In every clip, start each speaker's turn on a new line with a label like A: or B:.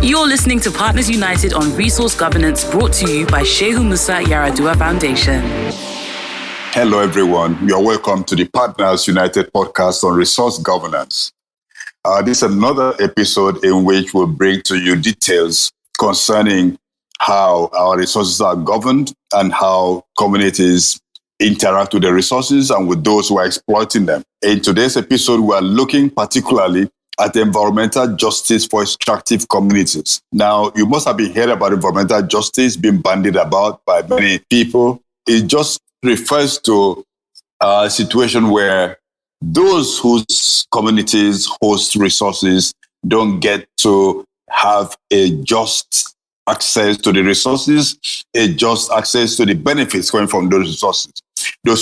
A: You're listening to Partners United on Resource Governance, brought to you by Shehu Musa Yaradua Foundation.
B: Hello, everyone. You are welcome to the Partners United podcast on resource governance. This is another episode in which we'll bring to you details concerning how our resources are governed and how communities interact with the resources and with those who are exploiting them. In today's episode, we are looking particularly at environmental justice for extractive communities. Now, you must have been heard about environmental justice being bandied about by many people. It just refers to a situation where those whose communities host resources don't get to have a just access to the resources, a just access to the benefits coming from those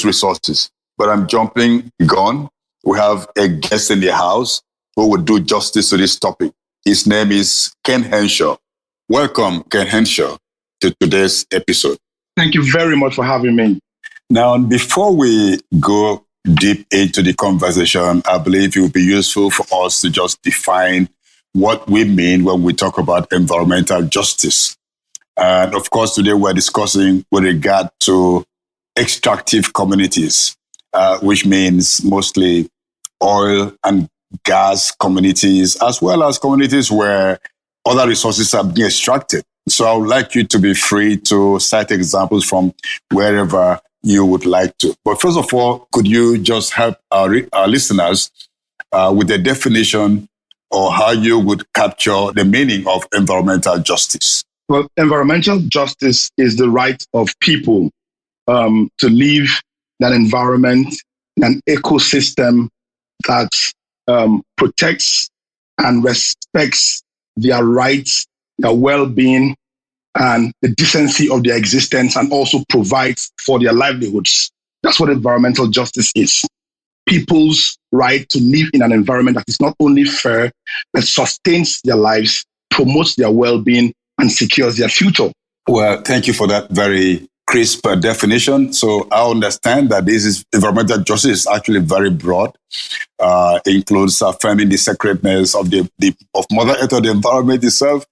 B: resources. But I'm jumping gun. We have a guest in the house who will do justice to this topic. His name is Ken Henshaw. Welcome, Ken Henshaw, to today's episode.
C: Thank you very much for having me.
B: Now, before we go deep into the conversation, I believe it would be useful for us to just define what we mean when we talk about environmental justice. And of course, today we're discussing with regard to extractive communities, which means mostly oil and gas communities, as well as communities where other resources are being extracted. So I would like you to be free to cite examples from wherever you would like to. But first of all, could you just help our listeners with the definition or how you would capture the meaning of environmental justice?
C: Well, environmental justice is the right of people to live in an environment, an ecosystem that protects and respects their rights, their well-being, and the decency of their existence, and also provides for their livelihoods. That's what environmental justice is. People's right to live in an environment that is not only fair, but sustains their lives, promotes their well-being, and secures their future.
B: Well, thank you for that very crisp definition. So I understand that this is environmental justice is actually very broad. Includes affirming the sacredness of of Mother Earth, or the environment itself,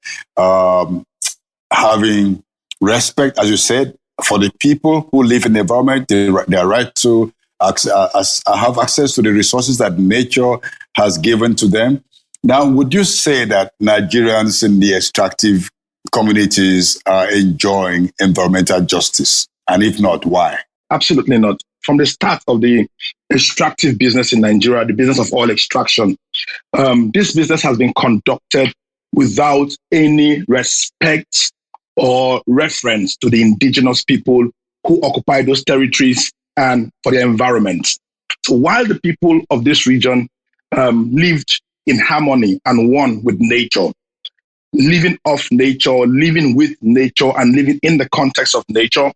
B: having respect, as you said, for the people who live in the environment, their right to have access to the resources that nature has given to them. Now, would you say that Nigerians in the extractive communities are enjoying environmental justice? And if not, why?
C: Absolutely not. From the start of the extractive business in Nigeria, the business of oil extraction, this business has been conducted without any respect or reference to the indigenous people who occupy those territories and for the environment. So while the people of this region lived in harmony and one with nature, living off nature, living with nature, and living in the context of nature,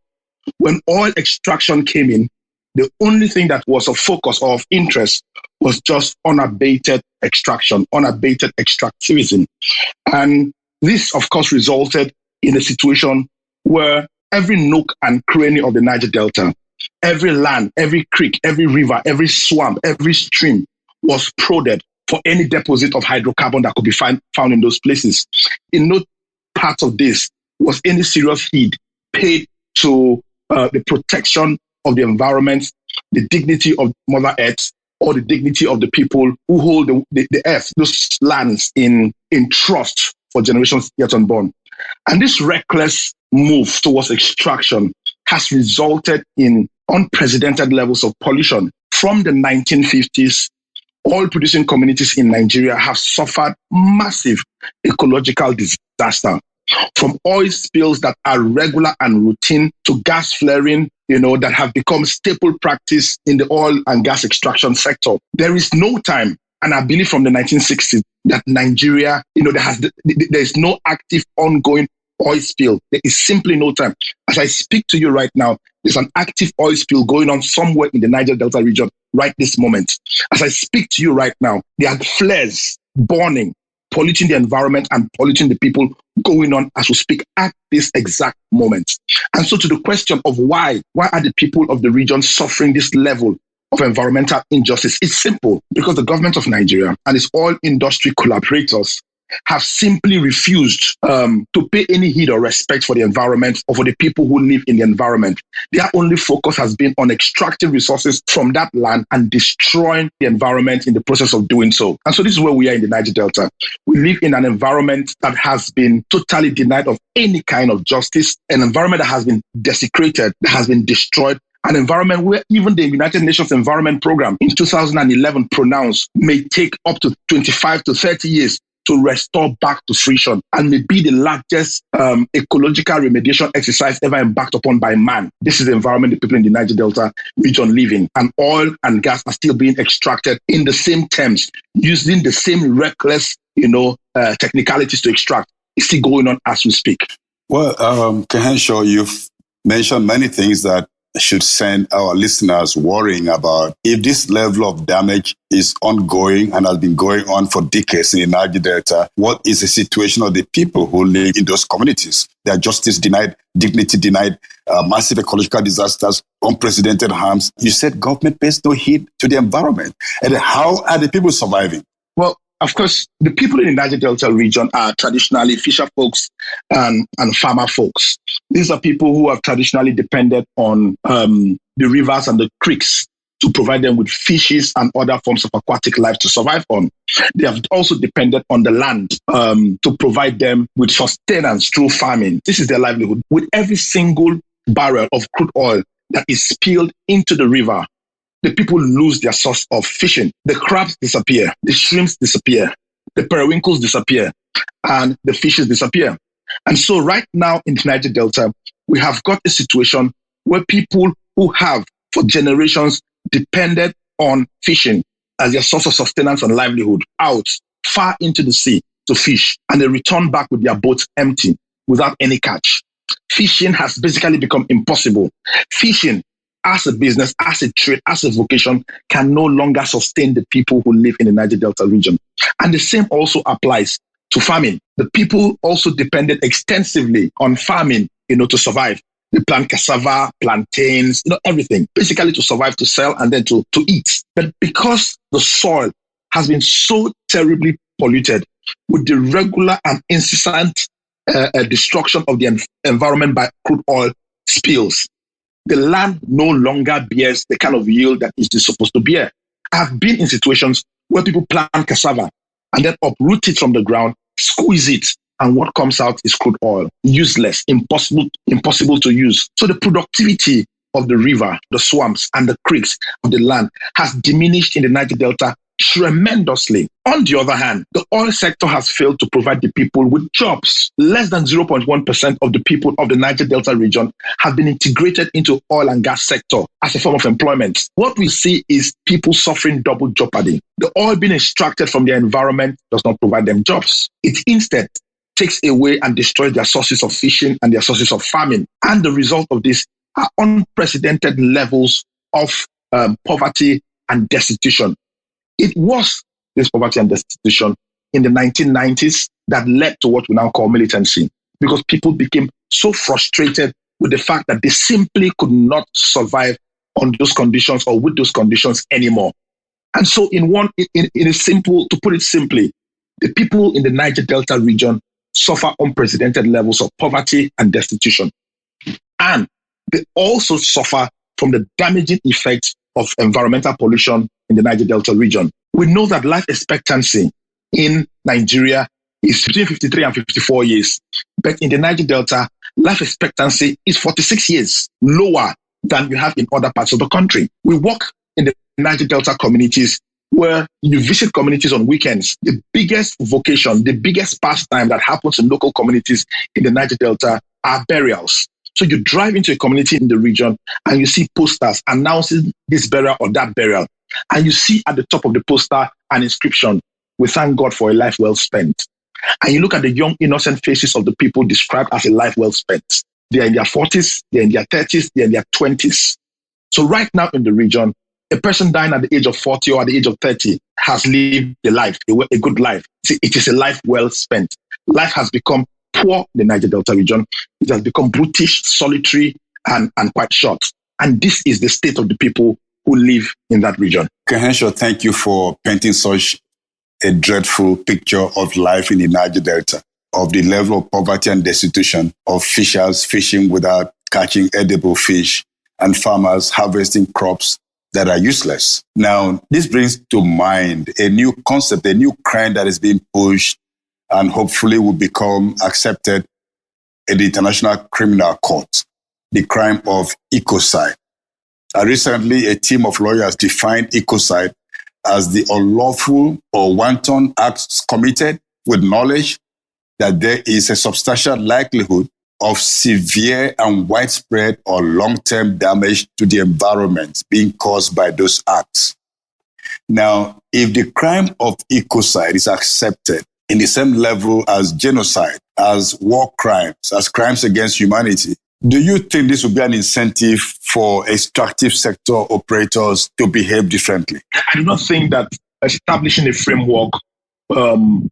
C: when oil extraction came in, the only thing that was of focus or of interest was just unabated extraction, unabated extractivism. And this, of course, resulted in a situation where every nook and cranny of the Niger Delta, every land, every creek, every river, every swamp, every stream was prodded for any deposit of hydrocarbon that could be found in those places. In no part of this was any serious heed paid to the protection of the environment, the dignity of Mother Earth, or the dignity of the people who hold the earth, those lands in trust for generations yet unborn. And this reckless move towards extraction has resulted in unprecedented levels of pollution. From the 1950s, oil-producing communities in Nigeria have suffered massive ecological disaster. From oil spills that are regular and routine to gas flaring, that have become staple practice in the oil and gas extraction sector. There is no time, and I believe from the 1960s, that Nigeria, there is no active ongoing oil spill. There is simply no time. As I speak to you right now, there's an active oil spill going on somewhere in the Niger Delta region right this moment. As I speak to you right now, there are flares burning, polluting the environment and polluting the people going on as we speak at this exact moment. And so to the question of why are the people of the region suffering this level of environmental injustice is simple, because the government of Nigeria and its oil industry collaborators have simply refused to pay any heed or respect for the environment or for the people who live in the environment. Their only focus has been on extracting resources from that land and destroying the environment in the process of doing so. And so this is where we are in the Niger Delta. We live in an environment that has been totally denied of any kind of justice, an environment that has been desecrated, that has been destroyed, an environment where even the United Nations Environment Programme in 2011 pronounced may take up to 25 to 30 years to restore back to fruition, and may be the largest ecological remediation exercise ever embarked upon by man. This is the environment the people in the Niger Delta region live in. And oil and gas are still being extracted in the same terms, using the same reckless, technicalities to extract. It's still going on as we speak.
B: Well, Kehenshaw, you've mentioned many things that should send our listeners worrying about if this level of damage is ongoing and has been going on for decades in the Niger Delta. What is the situation of the people who live in those communities? Their justice denied, dignity denied, massive ecological disasters, unprecedented harms. You said government pays no heed to the environment. And how are the people surviving?
C: Well, of course, the people in the Niger Delta region are traditionally fisher folks and farmer folks. These are people who have traditionally depended on the rivers and the creeks to provide them with fishes and other forms of aquatic life to survive on. They have also depended on the land to provide them with sustenance through farming. This is their livelihood. With every single barrel of crude oil that is spilled into the river, the people lose their source of fishing. The crabs disappear, the shrimps disappear, the periwinkles disappear, and the fishes disappear. And so right now in the Niger Delta, we have got a situation where people who have for generations depended on fishing as their source of sustenance and livelihood out far into the sea to fish, and they return back with their boats empty without any catch. Fishing has basically become impossible. Fishing as a business, as a trade, as a vocation, can no longer sustain the people who live in the Niger Delta region. And the same also applies to farming. The people also depended extensively on farming, to survive. They plant cassava, plantains, everything, basically to survive, to sell, and then to eat. But because the soil has been so terribly polluted with the regular and incessant destruction of the environment by crude oil spills, the land no longer bears the kind of yield that it is supposed to bear. I've been in situations where people plant cassava and then uproot it from the ground, squeeze it, and what comes out is crude oil. Useless, impossible to use. So the productivity of the river, the swamps, and the creeks of the land has diminished in the Niger Delta tremendously. On the other hand, the oil sector has failed to provide the people with jobs. Less than 0.1% of the people of the Niger Delta region have been integrated into oil and gas sector as a form of employment. What we see is people suffering double jeopardy. The oil being extracted from their environment does not provide them jobs. It instead takes away and destroys their sources of fishing and their sources of farming. And the result of this are unprecedented levels of poverty and destitution. It was this poverty and destitution in the 1990s that led to what we now call militancy, because people became so frustrated with the fact that they simply could not survive on those conditions or with those conditions anymore. And so to put it simply, the people in the Niger Delta region suffer unprecedented levels of poverty and destitution. And they also suffer from the damaging effects of environmental pollution in the Niger Delta region. We know that life expectancy in Nigeria is between 53 and 54 years. But in the Niger Delta, life expectancy is 46 years, lower than you have in other parts of the country. We work in the Niger Delta communities where you visit communities on weekends. The biggest vocation, the biggest pastime that happens in local communities in the Niger Delta are burials. So you drive into a community in the region and you see posters announcing this burial or that burial. And you see at the top of the poster an inscription, "We thank God for a life well spent." And you look at the young, innocent faces of the people described as a life well spent. They are in their 40s, they're in their 30s, they're in their 20s. So right now in the region, a person dying at the age of 40 or at the age of 30 has lived a life, a good life. It is a life well spent. Life has become poor in the Niger Delta region. It has become brutish, solitary, and quite short. And this is the state of the people who live in that region.
B: Henshaw, thank you for painting such a dreadful picture of life in the Niger Delta, of the level of poverty and destitution of fishers fishing without catching edible fish and farmers harvesting crops that are useless. Now, this brings to mind a new concept, a new crime that is being pushed and hopefully will become accepted in the International Criminal Court, the crime of ecocide. Recently, a team of lawyers defined ecocide as the unlawful or wanton acts committed with knowledge that there is a substantial likelihood of severe and widespread or long-term damage to the environment being caused by those acts. Now, if the crime of ecocide is accepted in the same level as genocide, as war crimes, as crimes against humanity, do you think this would be an incentive for extractive sector operators to behave differently?
C: I do not think that establishing a framework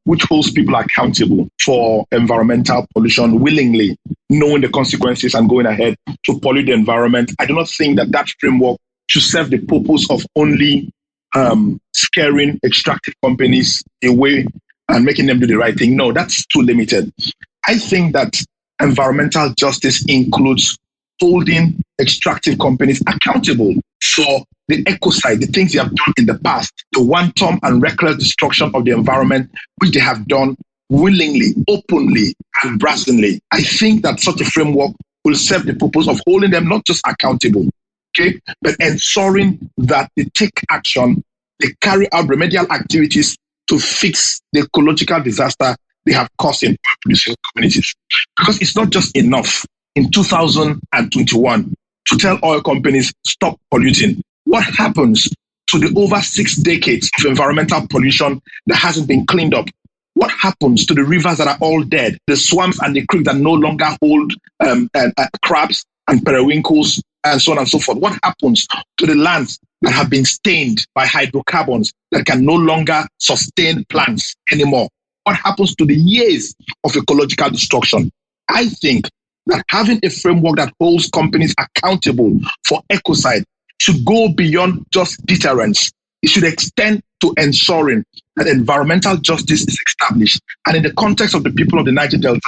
C: which holds people accountable for environmental pollution willingly, knowing the consequences and going ahead to pollute the environment, I do not think that that framework should serve the purpose of only scaring extractive companies away and making them do the right thing. No, that's too limited. I think that environmental justice includes holding extractive companies accountable for the ecocide, the things they have done in the past, the wanton and reckless destruction of the environment, which they have done willingly, openly, and brazenly. I think that such a framework will serve the purpose of holding them not just accountable, okay, but ensuring that they take action, they carry out remedial activities to fix the ecological disaster they have caused in producing communities. Because it's not just enough in 2021 to tell oil companies, stop polluting. What happens to the over 6 decades of environmental pollution that hasn't been cleaned up? What happens to the rivers that are all dead, the swamps and the creeks that no longer hold crabs and periwinkles and so on and so forth? What happens to the lands that have been stained by hydrocarbons that can no longer sustain plants anymore? What happens to the years of ecological destruction? I think that having a framework that holds companies accountable for ecocide should go beyond just deterrence. It should extend to ensuring that environmental justice is established. And in the context of the people of the Niger Delta,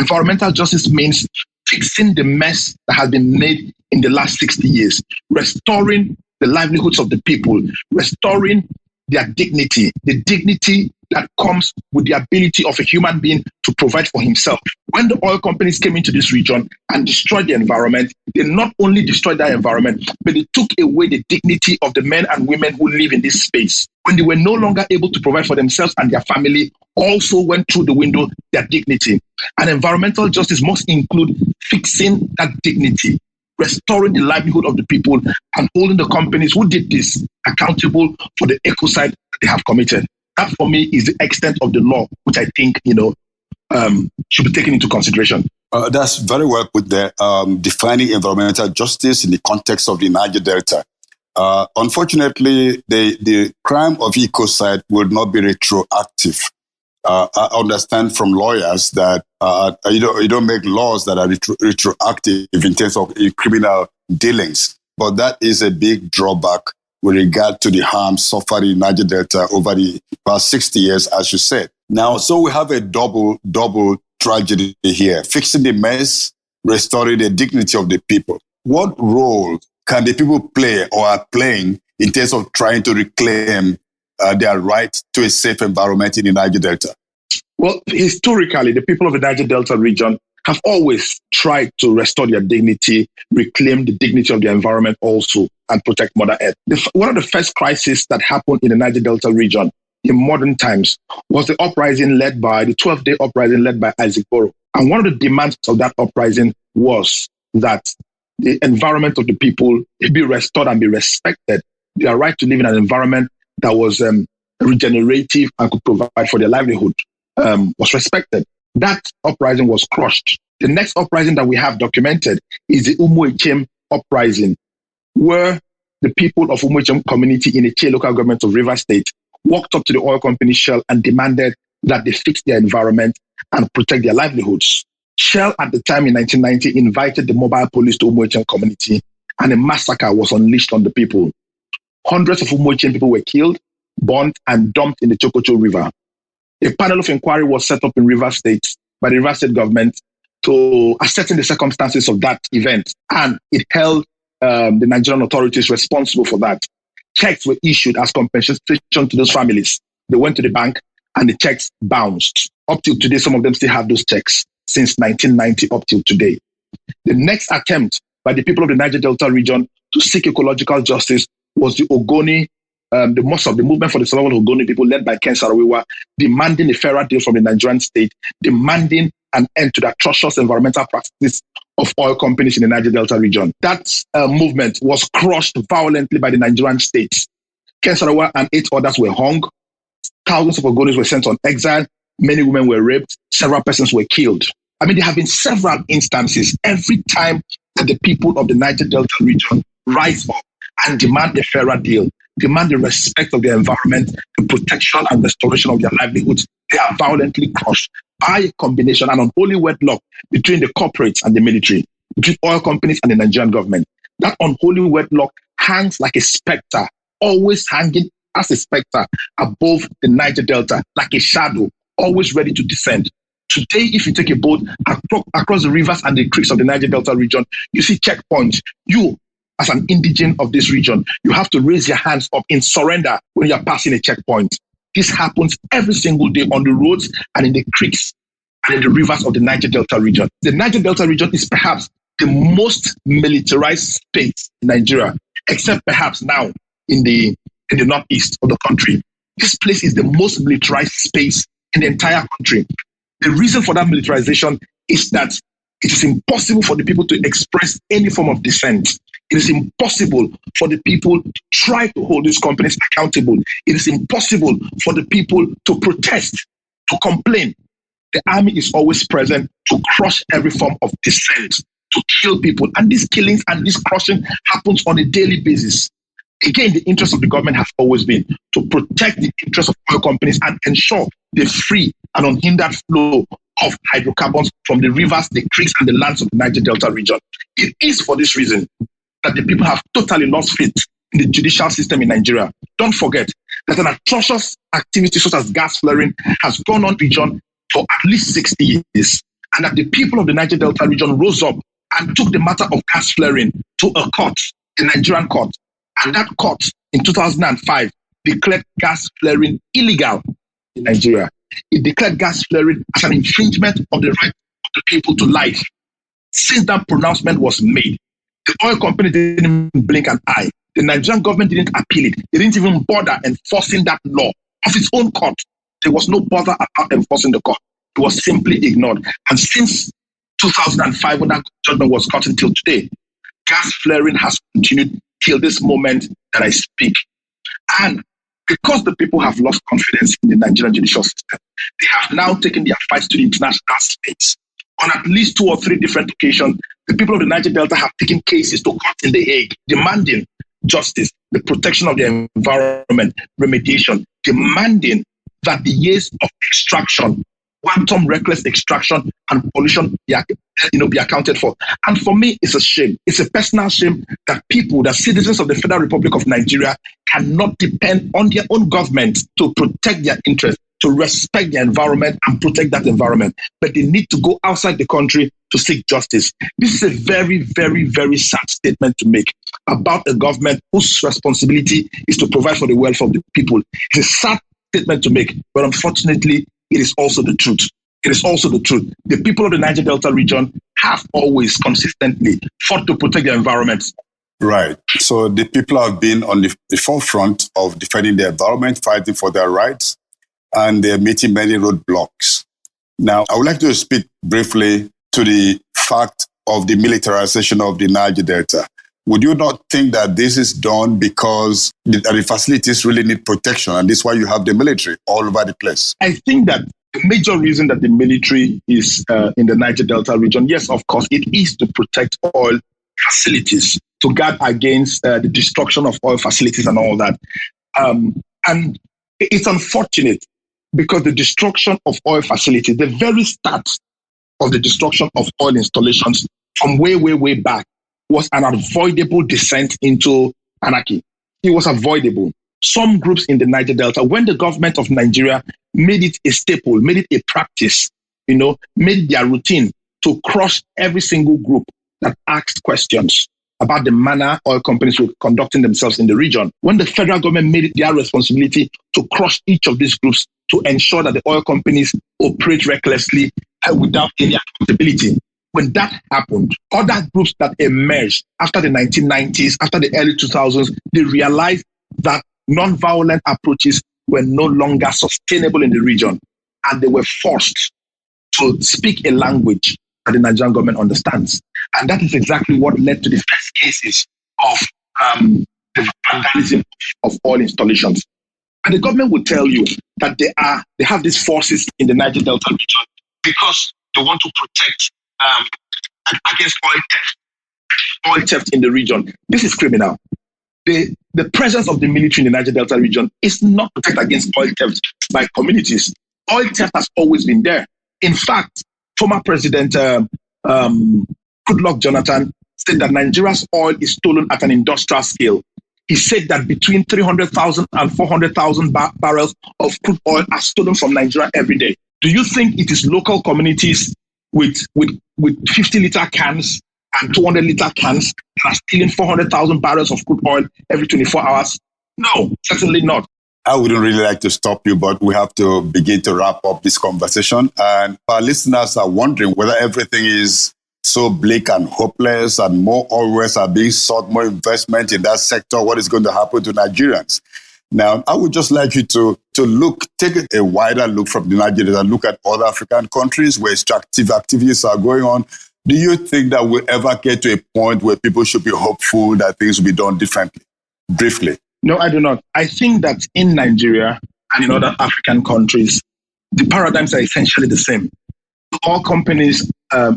C: environmental justice means fixing the mess that has been made in the last 60 years, restoring the livelihoods of the people, restoring their dignity, the dignity that comes with the ability of a human being to provide for himself. When the oil companies came into this region and destroyed the environment, they not only destroyed that environment, but they took away the dignity of the men and women who live in this space. When they were no longer able to provide for themselves and their family, also went through the window their dignity. And environmental justice must include fixing that dignity, restoring the livelihood of the people, and holding the companies who did this accountable for the ecocide that they have committed. That, for me, is the extent of the law, which I think, should be taken into consideration.
B: That's very well put there, defining environmental justice in the context of the Niger Delta. Unfortunately, the crime of ecocide will not be retroactive. I understand from lawyers that you don't make laws that are retroactive in terms of criminal dealings, but that is a big drawback with regard to the harm suffered in Niger Delta over the past 60 years, as you said. Now, so we have a double tragedy here, fixing the mess, restoring the dignity of the people. What role can the people play or are playing in terms of trying to reclaim their right to a safe environment in the Niger Delta?
C: Well, historically, the people of the Niger Delta region have always tried to restore their dignity, reclaim the dignity of the environment also, and protect Mother Earth. One of the first crises that happened in the Niger Delta region in modern times was the 12-day uprising led by Isaac Boro. And one of the demands of that uprising was that the environment of the people be restored and be respected. Their right to live in an environment that was regenerative and could provide for their livelihood was respected. That uprising was crushed. The next uprising that we have documented is the Umuechem uprising, where the people of Umuechem community in the Che local government of Rivers State walked up to the oil company Shell and demanded that they fix their environment and protect their livelihoods. Shell at the time in 1990 invited the mobile police to Umuechem community, and a massacre was unleashed on the people. Hundreds of Umochen people were killed, burnt, and dumped in the Chokocho River. A panel of inquiry was set up in Rivers State by the Rivers State government to ascertain the circumstances of that event, and it held the Nigerian authorities responsible for that. Checks were issued as compensation to those families. They went to the bank and the checks bounced. Up till today, some of them still have those checks since 1990 up till today. The next attempt by the people of the Niger Delta region to seek ecological justice was the Ogoni, the movement for the survival of Ogoni people led by Ken Saro-Wiwa, demanding a fairer deal from the Nigerian state, demanding an end to the atrocious environmental practices of oil companies in the Niger Delta region. That movement was crushed violently by the Nigerian state. Ken Saro-Wiwa and 8 others were hung. Thousands of Ogonis were sent on exile. Many women were raped. Several persons were killed. I mean, there have been several instances every time that the people of the Niger Delta region rise up and demand a fairer deal, demand the respect of their environment, the protection and restoration of their livelihoods. They are violently crushed by a combination, an unholy wedlock between the corporates and the military, between oil companies and the Nigerian government. That unholy wedlock hangs like a specter, always hanging as a specter above the Niger Delta, like a shadow, always ready to descend. Today, if you take a boat across the rivers and the creeks of the Niger Delta region, you see checkpoints. You, as an indigene of this region, you have to raise your hands up in surrender when you are passing a checkpoint. This happens every single day on the roads and in the creeks and in the rivers of the Niger Delta region. The Niger Delta region is perhaps the most militarized space in Nigeria, except perhaps now in the northeast of the country. This place is the most militarized space in the entire country. The reason for that militarization is that it is impossible for the people to express any form of dissent. It is impossible for the people to try to hold these companies accountable. It is impossible for the people to protest, to complain. The army is always present to crush every form of dissent, to kill people. And these killings and this crushing happens on a daily basis. Again, the interest of the government has always been to protect the interests of oil companies and ensure the free and unhindered flow of hydrocarbons from the rivers, the creeks, and the lands of the Niger Delta region. It is for this reason that the people have totally lost faith in the judicial system in Nigeria. Don't forget that an atrocious activity such as gas flaring has gone on in the region for at least 60 years, and that the people of the Niger Delta region rose up and took the matter of gas flaring to a court, the Nigerian court. And that court in 2005 declared gas flaring illegal in Nigeria. It declared gas flaring as an infringement of the right of the people to life. Since that pronouncement was made, the oil company didn't blink an eye. The Nigerian government didn't appeal it. They didn't even bother enforcing that law of its own court. There was no bother about enforcing the court. It was simply ignored. And since 2005, when that judgment was gotten till today, gas flaring has continued till this moment that I speak. And because the people have lost confidence in the Nigerian judicial system, they have now taken their fight to the international space. On at least 2 or 3 different occasions, the people of the Niger Delta have taken cases to court in The Hague, demanding justice, the protection of the environment, remediation, demanding that the years of extraction, quantum reckless extraction and pollution be accounted for. And for me, it's a shame. It's a personal shame that people, the citizens of the Federal Republic of Nigeria, cannot depend on their own government to protect their interests, to respect their environment and protect that environment. But they need to go outside the country to seek justice. This is a very, very, very sad statement to make about a government whose responsibility is to provide for the welfare of the people. It's a sad statement to make, but unfortunately, it is also the truth. It is also the truth. The people of the Niger Delta region have always consistently fought to protect their environment.
B: Right. So the people have been on the forefront of defending their environment, fighting for their rights, and they're meeting many roadblocks. Now, I would like to speak briefly to the fact of the militarization of the Niger Delta. Would you not think that this is done because the facilities really need protection, and this is why you have the military all over the place?
C: I think that the major reason that the military is in the Niger Delta region, yes, of course, it is to protect oil facilities, to guard against the destruction of oil facilities and all that. And it's unfortunate because the destruction of oil facilities, the very start of the destruction of oil installations from way, way, way back, was an unavoidable descent into anarchy. it was avoidable. Some groups in the Niger Delta, when the government of Nigeria made it a staple, made it a practice, made it their routine to crush every single group that asked questions about the manner oil companies were conducting themselves in the region. When the federal government made it their responsibility to crush each of these groups to ensure that the oil companies operate recklessly without any accountability. When that happened, other groups that emerged after the 1990s, after the early 2000s, they realized that non-violent approaches were no longer sustainable in the region, and they were forced to speak a language that the Nigerian government understands. And that is exactly what led to the first cases of the vandalism of oil installations. And the government will tell you that they have these forces in the Niger Delta region because they want to protect against oil theft in the region. This is criminal. The presence of the military in the Niger Delta region is not protect against oil theft by communities. Oil theft has always been there. In fact, former President Goodluck Jonathan said that Nigeria's oil is stolen at an industrial scale. He said that between 300,000 and 400,000 barrels of crude oil are stolen from Nigeria every day. Do you think it is local communities with 50-liter cans and 200-liter cans that are stealing 400,000 barrels of crude oil every 24 hours? No, certainly not.
B: I wouldn't really like to stop you, but we have to begin to wrap up this conversation. And our listeners are wondering whether everything is so bleak and hopeless and more oil wells are being sought, more investment in that sector. What is going to happen to Nigerians? Now, I would just like you to take a wider look from the Nigeria and look at other African countries where extractive activities are going on. Do you think that we'll ever get to a point where people should be hopeful that things will be done differently? Briefly.
C: No, I do not. I think that in Nigeria and in other African countries, the paradigms are essentially the same. All companies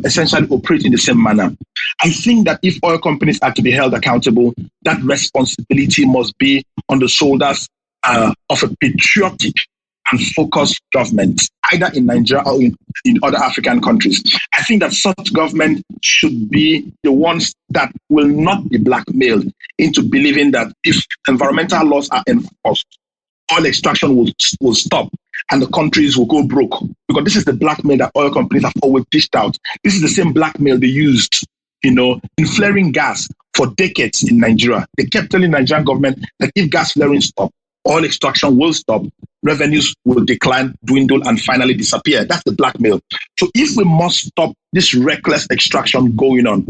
C: essentially operate in the same manner. I think that if oil companies are to be held accountable, that responsibility must be on the shoulders of a patriotic and focused government, either in Nigeria or in other African countries. I think that such government should be the ones that will not be blackmailed into believing that if environmental laws are enforced, oil extraction will stop and the countries will go broke. Because this is the blackmail that oil companies have always dished out. This is the same blackmail they used, in flaring gas for decades in Nigeria. They kept telling the Nigerian government that if gas flaring stops, oil extraction will stop, revenues will decline, dwindle, and finally disappear. That's the blackmail. So if we must stop this reckless extraction going on,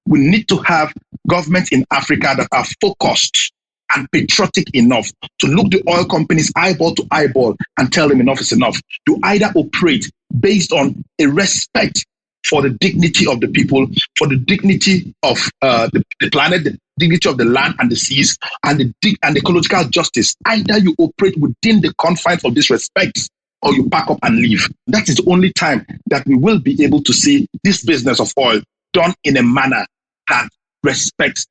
C: we need to have governments in Africa that are focused and patriotic enough to look the oil companies eyeball to eyeball and tell them enough is enough. To either operate based on a respect for the dignity of the people, for the dignity of the planet, the dignity of the land and the seas, and the ecological justice. Either you operate within the confines of this respect, or you pack up and leave. That is the only time that we will be able to see this business of oil done in a manner that respects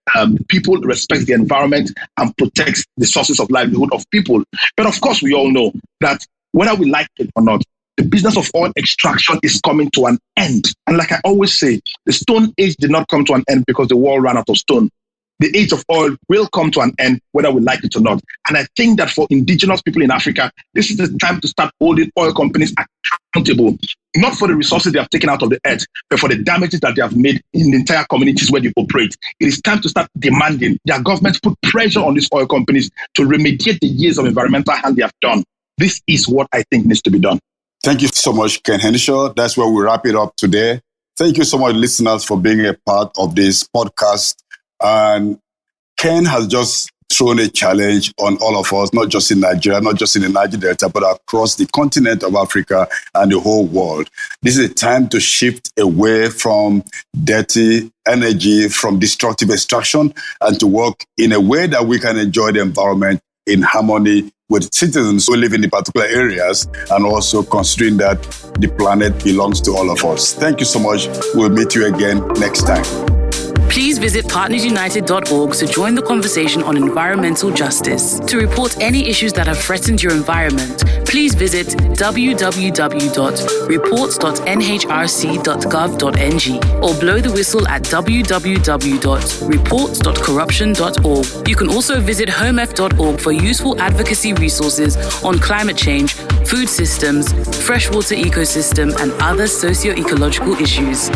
C: people, respects the environment, and protects the sources of livelihood of people. But of course, we all know that whether we like it or not, the business of oil extraction is coming to an end. And like I always say, the Stone Age did not come to an end because the world ran out of stone. The age of oil will come to an end, whether we like it or not. And I think that for indigenous people in Africa, this is the time to start holding oil companies accountable, not for the resources they have taken out of the earth, but for the damages that they have made in the entire communities where they operate. It is time to start demanding their governments put pressure on these oil companies to remediate the years of environmental harm they have done. This is what I think needs to be done.
B: Thank you so much, Ken Henshaw. That's where we wrap it up today. Thank you so much, listeners, for being a part of this podcast. And Ken has just thrown a challenge on all of us, not just in Nigeria, not just in the Niger Delta, but across the continent of Africa and the whole world. This is a time to shift away from dirty energy, from destructive extraction, and to work in a way that we can enjoy the environment in harmony with citizens who live in the particular areas, and also considering that the planet belongs to all of us. Thank you so much. We'll meet you again next time.
A: Please visit partnersunited.org to join the conversation on environmental justice. To report any issues that have threatened your environment, please visit www.reports.nhrc.gov.ng or blow the whistle at www.reports.corruption.org. You can also visit homef.org for useful advocacy resources on climate change, food systems, freshwater ecosystem, and other socio-ecological issues.